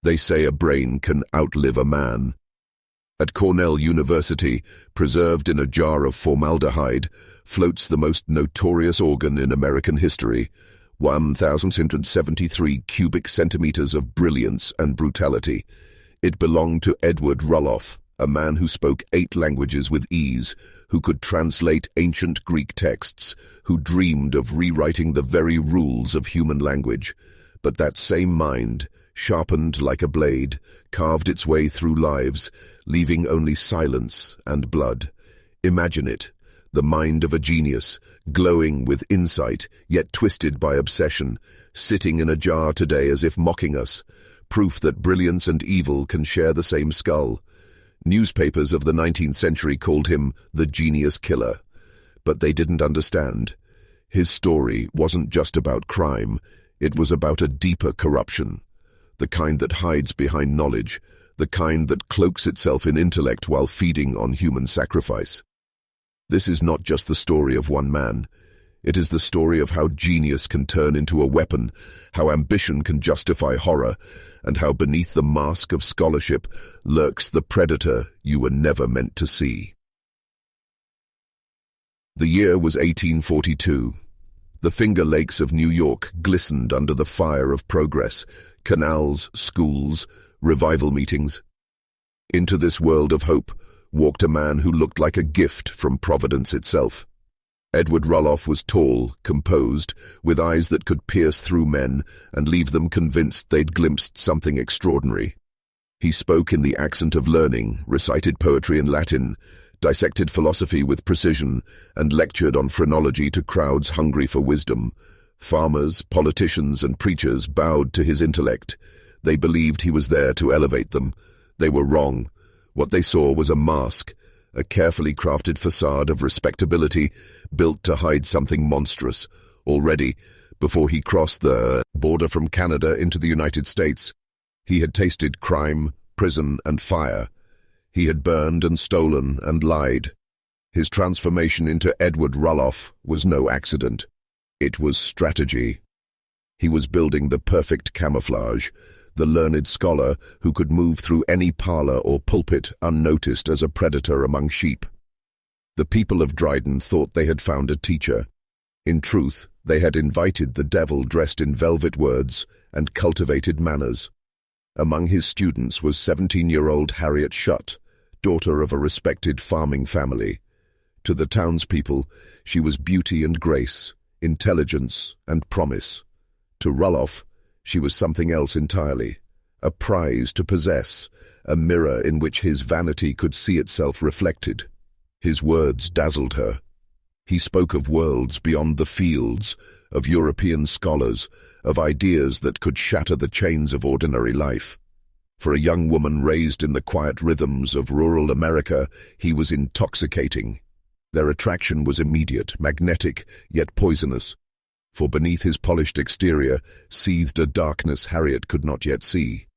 They say a brain can outlive a man. At Cornell University, preserved in a jar of formaldehyde, floats the most notorious organ in American history, 1,673 cubic centimeters of brilliance and brutality. It belonged to Edward Rulloff, a man who spoke 8 languages with ease, who could translate ancient Greek texts, who dreamed of rewriting the very rules of human language. But that same mind, sharpened like a blade, carved its way through lives, leaving only silence and blood. Imagine it, the mind of a genius, glowing with insight, yet twisted by obsession, sitting in a jar today as if mocking us, proof that brilliance and evil can share the same skull. Newspapers of the 19th century called him the genius killer, but they didn't understand. His story wasn't just about crime, it was about a deeper corruption. The kind that hides behind knowledge, the kind that cloaks itself in intellect while feeding on human sacrifice. This is not just the story of one man. It is the story of how genius can turn into a weapon, how ambition can justify horror, and how beneath the mask of scholarship lurks the predator you were never meant to see. The year was 1842. The Finger Lakes of New York glistened under the fire of progress, canals, schools, revival meetings. Into this world of hope walked a man who looked like a gift from Providence itself. Edward Rulloff was tall, composed, with eyes that could pierce through men and leave them convinced they'd glimpsed something extraordinary. He spoke in the accent of learning, recited poetry in Latin, dissected philosophy with precision, and lectured on phrenology to crowds hungry for wisdom. Farmers, politicians, and preachers bowed to his intellect. They believed he was there to elevate them. They were wrong. What they saw was a mask, a carefully crafted facade of respectability built to hide something monstrous. Already, before he crossed the border from Canada into the United States, he had tasted crime, prison, and fire. He had burned and stolen and lied. His transformation into Edward Rulloff was no accident. It was strategy. He was building the perfect camouflage, the learned scholar who could move through any parlor or pulpit unnoticed as a predator among sheep. The people of Dryden thought they had found a teacher. In truth, they had invited the devil dressed in velvet words and cultivated manners. Among his students was 17-year-old Harriet Shutt, daughter of a respected farming family. To the townspeople, she was beauty and grace, intelligence and promise. To Rulloff, she was something else entirely, a prize to possess, a mirror in which his vanity could see itself reflected. His words dazzled her. He spoke of worlds beyond the fields, of European scholars, of ideas that could shatter the chains of ordinary life. For a young woman raised in the quiet rhythms of rural America, he was intoxicating. Their attraction was immediate, magnetic, yet poisonous. For beneath his polished exterior seethed a darkness Harriet could not yet see.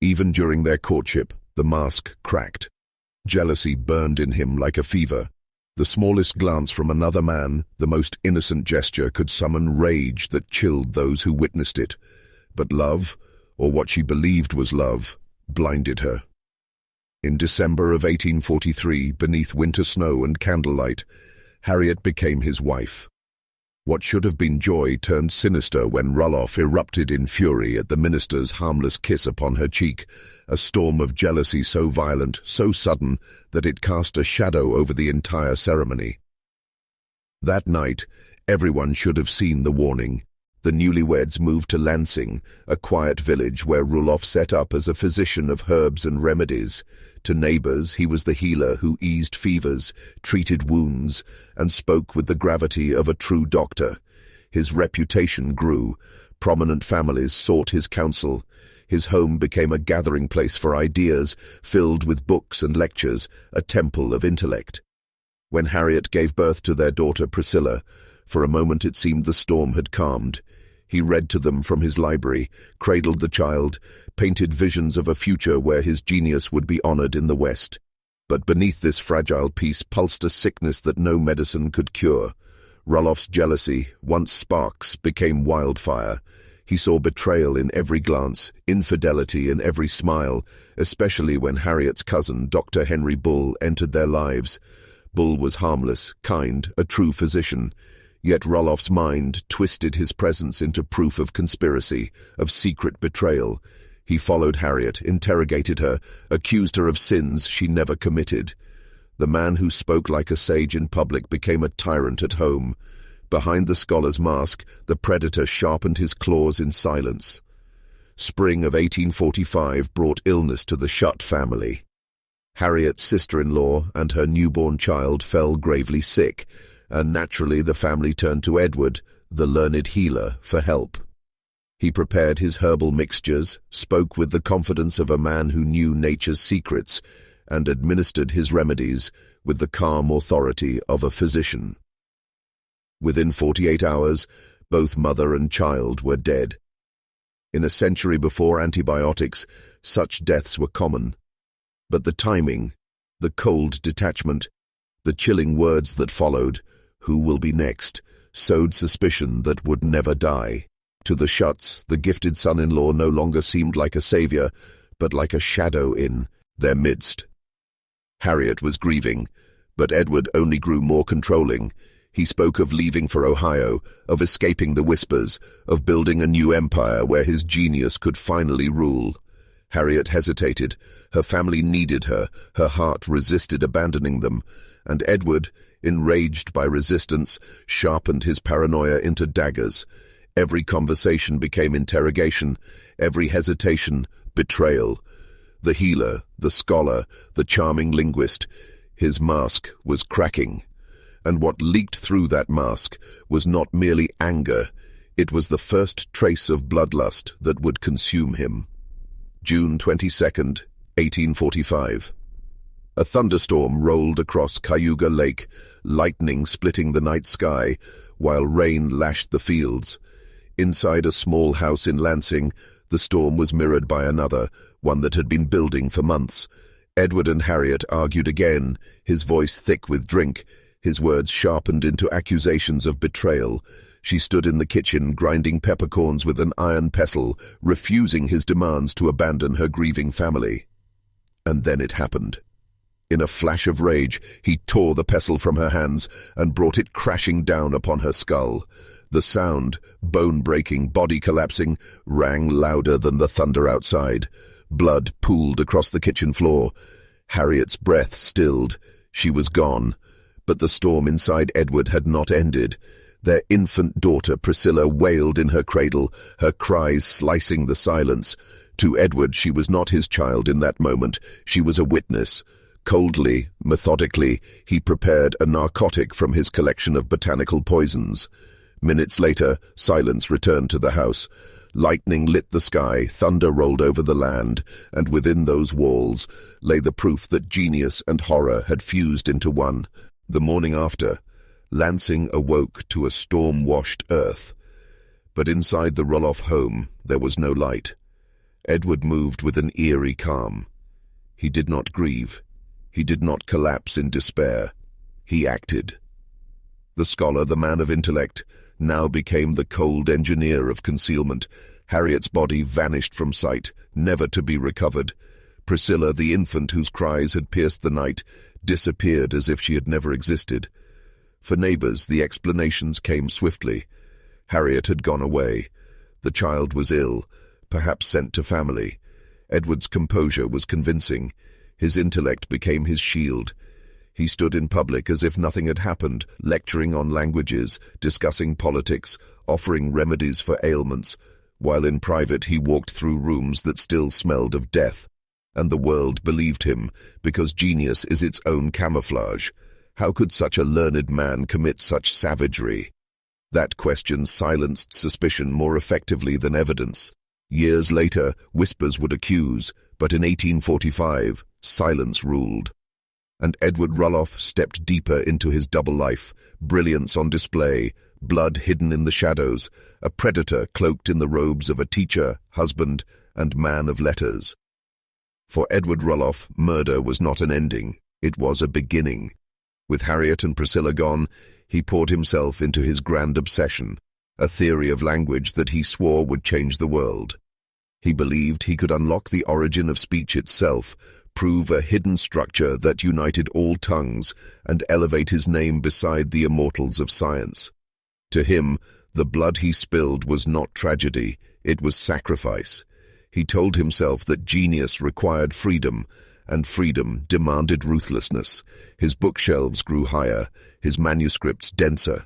Even during their courtship, the mask cracked. Jealousy burned in him like a fever. The smallest glance from another man, the most innocent gesture, could summon rage that chilled those who witnessed it. But love, or what she believed was love, blinded her. In December of 1843, beneath winter snow and candlelight, Harriet became his wife. What should have been joy turned sinister when Rulloff erupted in fury at the minister's harmless kiss upon her cheek, a storm of jealousy so violent, so sudden, that it cast a shadow over the entire ceremony. That night, everyone should have seen the warning. The newlyweds moved to Lansing, a quiet village where Rulloff set up as a physician of herbs and remedies. To neighbors, he was the healer who eased fevers, treated wounds, and spoke with the gravity of a true doctor. His reputation grew. Prominent families sought his counsel. His home became a gathering place for ideas, filled with books and lectures, a temple of intellect. When Harriet gave birth to their daughter Priscilla, for a moment it seemed the storm had calmed. He read to them from his library, cradled the child, painted visions of a future where his genius would be honored in the West. But beneath this fragile peace pulsed a sickness that no medicine could cure. Rulloff's jealousy, once sparks, became wildfire. He saw betrayal in every glance, infidelity in every smile, especially when Harriet's cousin, Dr. Henry Bull, entered their lives. Bull was harmless, kind, a true physician. Yet Rulloff's mind twisted his presence into proof of conspiracy, of secret betrayal. He followed Harriet, interrogated her, accused her of sins she never committed. The man who spoke like a sage in public became a tyrant at home. Behind the scholar's mask, the predator sharpened his claws in silence. Spring of 1845 brought illness to the Shutt family. Harriet's sister-in-law and her newborn child fell gravely sick, and naturally the family turned to Edward, the learned healer, for help. He prepared his herbal mixtures, spoke with the confidence of a man who knew nature's secrets, and administered his remedies with the calm authority of a physician. Within 48 hours, both mother and child were dead. In a century before antibiotics, such deaths were common. But the timing, the cold detachment, the chilling words that followed, "Who will be next?" sowed suspicion that would never die. To the Shutts, the gifted son-in-law no longer seemed like a savior, but like a shadow in their midst. Harriet was grieving, but Edward only grew more controlling. He spoke of leaving for Ohio, of escaping the whispers, of building a new empire where his genius could finally rule. Harriet hesitated. Her family needed her. Her heart resisted abandoning them. And Edward, enraged by resistance, sharpened his paranoia into daggers. Every conversation became interrogation. Every hesitation, betrayal. The healer, the scholar, the charming linguist, his mask was cracking. And what leaked through that mask was not merely anger. It was the first trace of bloodlust that would consume him. June 22nd, 1845. A thunderstorm rolled across Cayuga Lake, lightning splitting the night sky, while rain lashed the fields. Inside a small house in Lansing, the storm was mirrored by another, one that had been building for months. Edward and Harriet argued again, his voice thick with drink, his words sharpened into accusations of betrayal. She stood in the kitchen, grinding peppercorns with an iron pestle, refusing his demands to abandon her grieving family. And then it happened. In a flash of rage, he tore the pestle from her hands and brought it crashing down upon her skull. The sound, bone-breaking, body-collapsing, rang louder than the thunder outside. Blood pooled across the kitchen floor. Harriet's breath stilled. She was gone. But the storm inside Edward had not ended. Their infant daughter Priscilla wailed in her cradle, her cries slicing the silence. To Edward, she was not his child in that moment. She was a witness. Coldly, methodically, he prepared a narcotic from his collection of botanical poisons. Minutes later, silence returned to the house. Lightning lit the sky, thunder rolled over the land, and within those walls lay the proof that genius and horror had fused into one. The morning after, Lansing awoke to a storm-washed earth. But inside the Rulloff home, there was no light. Edward moved with an eerie calm. He did not grieve. He did not collapse in despair. He acted. The scholar, the man of intellect, now became the cold engineer of concealment. Harriet's body vanished from sight, never to be recovered. Priscilla, the infant whose cries had pierced the night, disappeared as if she had never existed. For neighbors, the explanations came swiftly. Harriet had gone away. The child was ill, perhaps sent to family. Edward's composure was convincing. His intellect became his shield. He stood in public as if nothing had happened, lecturing on languages, discussing politics, offering remedies for ailments, while in private he walked through rooms that still smelled of death. And the world believed him, because genius is its own camouflage. How could such a learned man commit such savagery? That question silenced suspicion more effectively than evidence. Years later, whispers would accuse, but in 1845, silence ruled. And Edward Rulloff stepped deeper into his double life, brilliance on display, blood hidden in the shadows, a predator cloaked in the robes of a teacher, husband, and man of letters. For Edward Rulloff, murder was not an ending, it was a beginning. With Harriet and Priscilla gone, he poured himself into his grand obsession, a theory of language that he swore would change the world. He believed he could unlock the origin of speech itself, prove a hidden structure that united all tongues, and elevate his name beside the immortals of science. To him, the blood he spilled was not tragedy, it was sacrifice. He told himself that genius required freedom, and freedom demanded ruthlessness. His bookshelves grew higher, his manuscripts denser.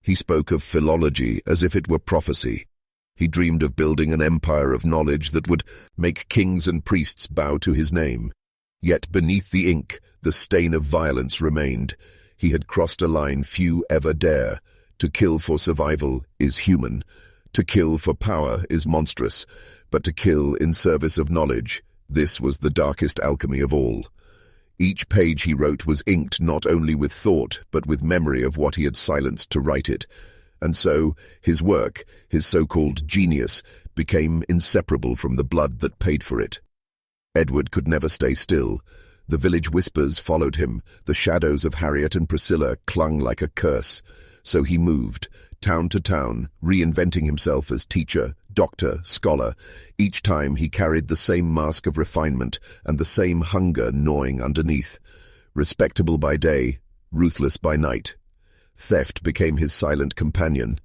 He spoke of philology as if it were prophecy. He dreamed of building an empire of knowledge that would make kings and priests bow to his name. Yet beneath the ink, the stain of violence remained. He had crossed a line few ever dare. To kill for survival is human. To kill for power is monstrous. But to kill in service of knowledge, this was the darkest alchemy of all. Each page he wrote was inked not only with thought, but with memory of what he had silenced to write it. And so, his work, his so-called genius, became inseparable from the blood that paid for it. Edward could never stay still. The village whispers followed him, the shadows of Harriet and Priscilla clung like a curse. So he moved, town to town, reinventing himself as teacher, doctor, scholar. Each time he carried the same mask of refinement and the same hunger gnawing underneath. Respectable by day, ruthless by night. Theft became his silent companion.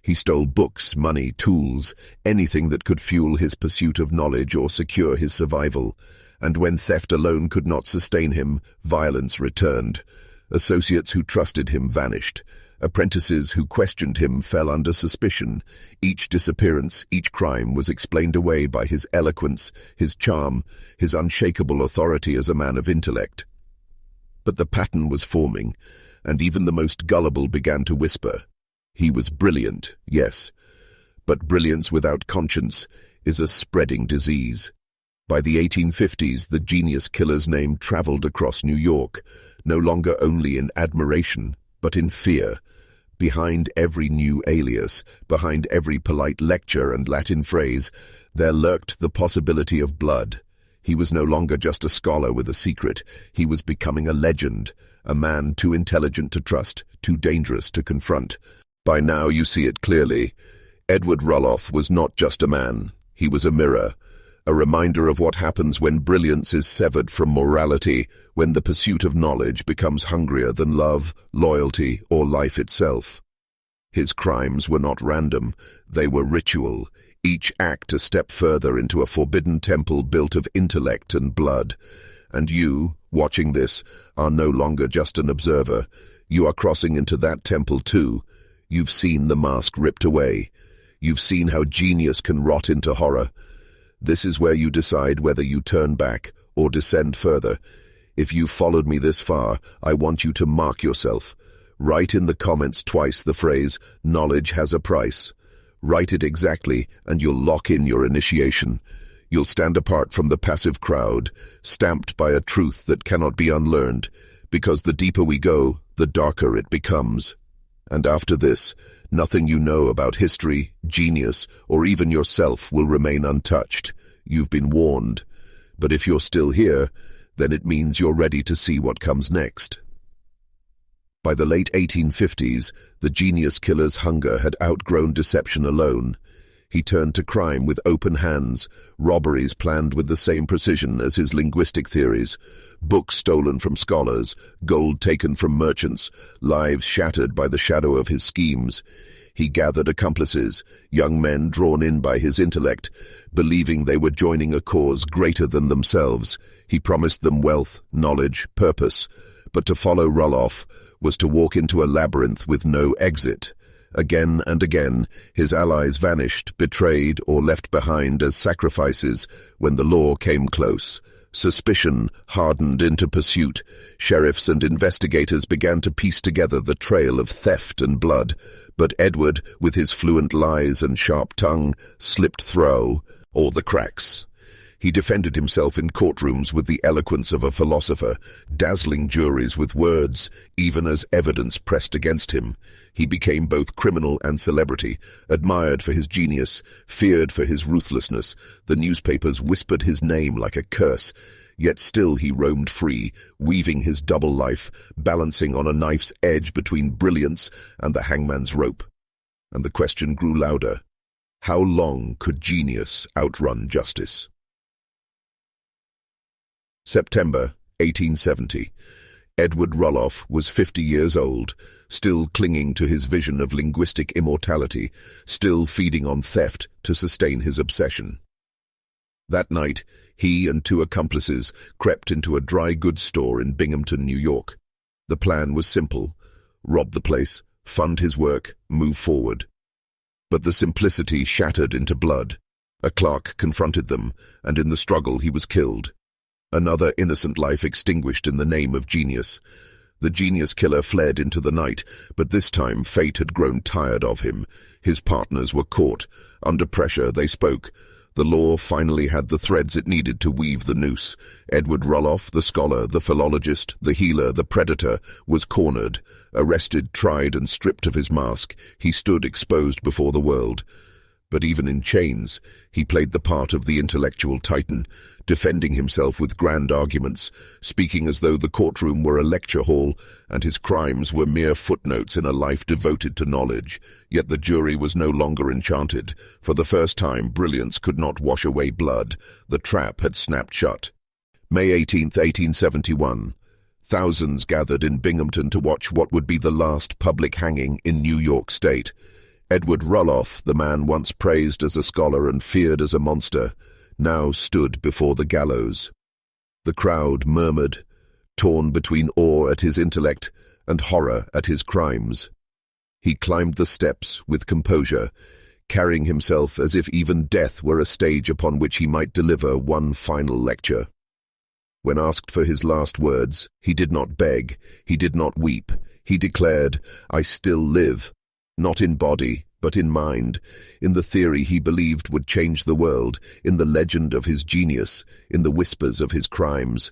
He stole books, money, tools, anything that could fuel his pursuit of knowledge or secure his survival. And when theft alone could not sustain him, violence returned. Associates who trusted him vanished. Apprentices who questioned him fell under suspicion. Each disappearance, each crime was explained away by his eloquence, his charm, his unshakable authority as a man of intellect. But the pattern was forming, and even the most gullible began to whisper. He was brilliant, yes, but brilliance without conscience is a spreading disease. By the 1850s, the genius killer's name traveled across New York, no longer only in admiration, but in fear. Behind every new alias, behind every polite lecture and Latin phrase, there lurked the possibility of blood. He was no longer just a scholar with a secret. He was becoming a legend, a man too intelligent to trust, too dangerous to confront. By now you see it clearly. Edward Rulloff was not just a man. He was a mirror, a reminder of what happens when brilliance is severed from morality, when the pursuit of knowledge becomes hungrier than love, loyalty, or life itself. His crimes were not random, they were ritual, each act a step further into a forbidden temple built of intellect and blood. And you, watching this, are no longer just an observer. You are crossing into that temple too. You've seen the mask ripped away. You've seen how genius can rot into horror. This is where you decide whether you turn back or descend further. If you've followed me this far, I want you to mark yourself. Write in the comments twice the phrase, "Knowledge has a price." Write it exactly, and you'll lock in your initiation. You'll stand apart from the passive crowd, stamped by a truth that cannot be unlearned, because the deeper we go, the darker it becomes. And after this, nothing you know about history, genius, or even yourself will remain untouched. You've been warned. But if you're still here, then it means you're ready to see what comes next. By the late 1850s, the genius killer's hunger had outgrown deception alone. He turned to crime with open hands, robberies planned with the same precision as his linguistic theories, books stolen from scholars, gold taken from merchants, lives shattered by the shadow of his schemes. He gathered accomplices, young men drawn in by his intellect, believing they were joining a cause greater than themselves. He promised them wealth, knowledge, purpose. But to follow Rulloff was to walk into a labyrinth with no exit. Again and again, his allies vanished, betrayed, or left behind as sacrifices when the law came close. Suspicion hardened into pursuit. Sheriffs and investigators began to piece together the trail of theft and blood. But Edward, with his fluent lies and sharp tongue, slipped through all the cracks. He defended himself in courtrooms with the eloquence of a philosopher, dazzling juries with words, even as evidence pressed against him. He became both criminal and celebrity, admired for his genius, feared for his ruthlessness. The newspapers whispered his name like a curse. Yet still he roamed free, weaving his double life, balancing on a knife's edge between brilliance and the hangman's rope. and the question grew louder. How long could genius outrun justice? September 1870. Edward Rulloff was 50 years old, still clinging to his vision of linguistic immortality, still feeding on theft to sustain his obsession. That night, he and two accomplices crept into a dry goods store in Binghamton, New York. The plan was simple: rob the place, fund his work, move forward. But the simplicity shattered into blood. A clerk confronted them, and in the struggle he was killed. Another innocent life extinguished in the name of genius. The genius killer fled into the night, but this time fate had grown tired of him. His partners were caught. Under pressure, they spoke. The law finally had the threads it needed to weave the noose. Edward Rulloff, the scholar, the philologist, the healer, the predator, was cornered. Arrested, tried, and stripped of his mask, he stood exposed before the world. But even in chains, he played the part of the intellectual titan, defending himself with grand arguments, speaking as though the courtroom were a lecture hall, and his crimes were mere footnotes in a life devoted to knowledge. Yet the jury was no longer enchanted. For the first time, brilliance could not wash away blood. The trap had snapped shut. May 18th, 1871. Thousands gathered in Binghamton to watch what would be the last public hanging in New York State. Edward Rulloff, the man once praised as a scholar and feared as a monster, now stood before the gallows. The crowd murmured, torn between awe at his intellect and horror at his crimes. He climbed the steps with composure, carrying himself as if even death were a stage upon which he might deliver one final lecture. When asked for his last words, he did not beg, he did not weep. He declared, "I still live. Not in body, but in mind, in the theory he believed would change the world, in the legend of his genius, in the whispers of his crimes."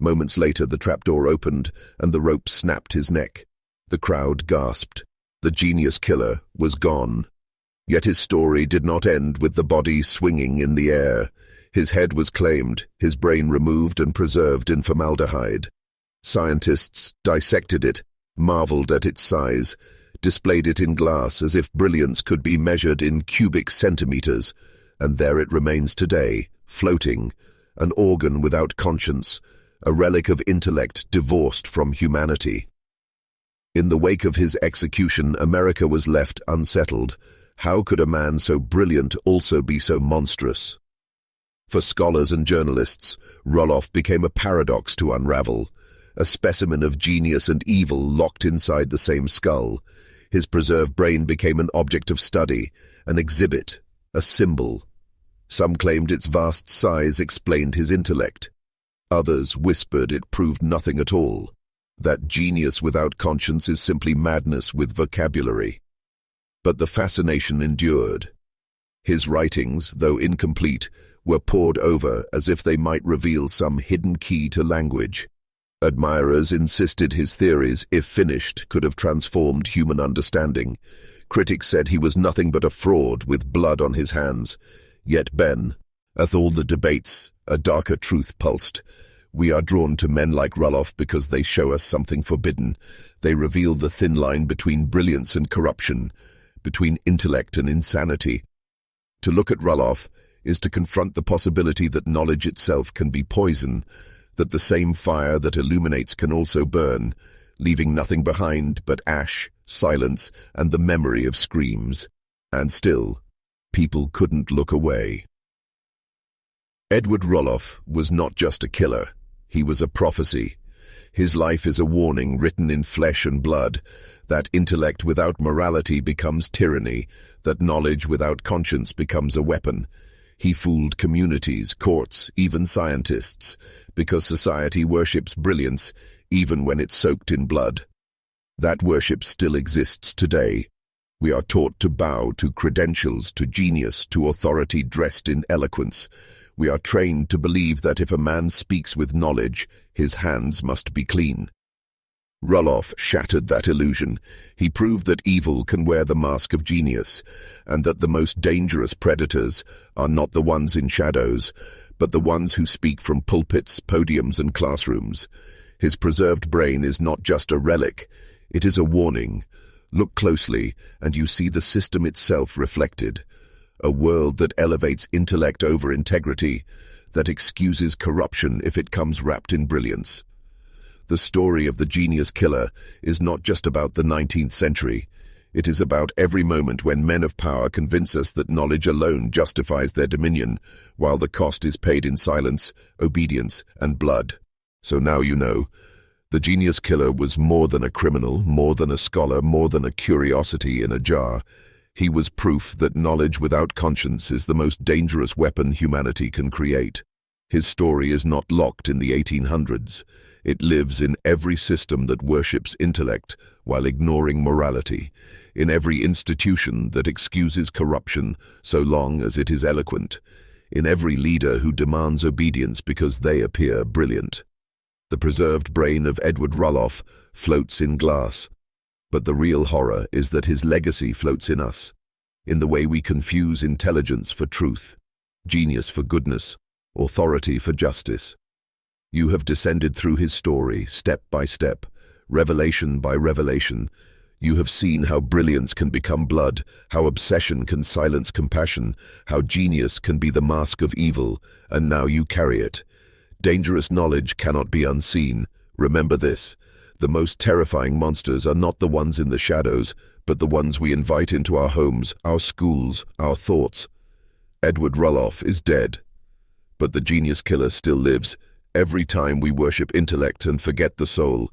Moments later, the trapdoor opened, and the rope snapped his neck. The crowd gasped. The genius killer was gone. Yet his story did not end with the body swinging in the air. His head was claimed, his brain removed and preserved in formaldehyde. Scientists dissected it, marveled at its size, displayed it in glass as if brilliance could be measured in cubic centimeters, and there it remains today, floating, an organ without conscience, a relic of intellect divorced from humanity. In the wake of his execution, America was left unsettled. How could a man so brilliant also be so monstrous? For scholars and journalists, Rulloff became a paradox to unravel, a specimen of genius and evil locked inside the same skull. His preserved brain became an object of study, an exhibit, a symbol. Some claimed its vast size explained his intellect. Others whispered it proved nothing at all, that genius without conscience is simply madness with vocabulary. But the fascination endured. His writings, though incomplete, were pored over as if they might reveal some hidden key to language. Admirers insisted his theories, if finished, could have transformed human understanding. Critics said he was nothing but a fraud with blood on his hands. Yet ath all the debates, a darker truth pulsed. We are drawn to men like Rulloff because they show us something forbidden. They reveal the thin line between brilliance and corruption, between intellect and insanity. To look at Rulloff is to confront the possibility that knowledge itself can be poison, that the same fire that illuminates can also burn, leaving nothing behind but ash, silence, and the memory of screams. And still, people couldn't look away. Edward Rulloff was not just a killer, he was a prophecy. His life is a warning written in flesh and blood, that intellect without morality becomes tyranny, that knowledge without conscience becomes a weapon. He fooled communities, courts, even scientists, because society worships brilliance, even when it's soaked in blood. That worship still exists today. We are taught to bow to credentials, to genius, to authority dressed in eloquence. We are trained to believe that if a man speaks with knowledge, his hands must be clean. Rulloff shattered that illusion. He proved that evil can wear the mask of genius, and that the most dangerous predators are not the ones in shadows, but the ones who speak from pulpits, podiums, and classrooms. His preserved brain is not just a relic, it is a warning. Look closely, and you see the system itself reflected. A world that elevates intellect over integrity, that excuses corruption if it comes wrapped in brilliance. The story of the genius killer is not just about the 19th century. It is about every moment when men of power convince us that knowledge alone justifies their dominion, while the cost is paid in silence, obedience, and blood. So now you know. The genius killer was more than a criminal, more than a scholar, more than a curiosity in a jar. He was proof that knowledge without conscience is the most dangerous weapon humanity can create. His story is not locked in the 1800s. It lives in every system that worships intellect while ignoring morality, in every institution that excuses corruption so long as it is eloquent, in every leader who demands obedience because they appear brilliant. The preserved brain of Edward Rulloff floats in glass, but the real horror is that his legacy floats in us, in the way we confuse intelligence for truth, genius for goodness, authority for justice. You have descended through his story, step by step, revelation by revelation. You have seen how brilliance can become blood, how obsession can silence compassion, how genius can be the mask of evil, and now you carry it. Dangerous knowledge cannot be unseen. Remember this. The most terrifying monsters are not the ones in the shadows, but the ones we invite into our homes, our schools, our thoughts. Edward Rulloff is dead, but the genius killer still lives every time we worship intellect and forget the soul.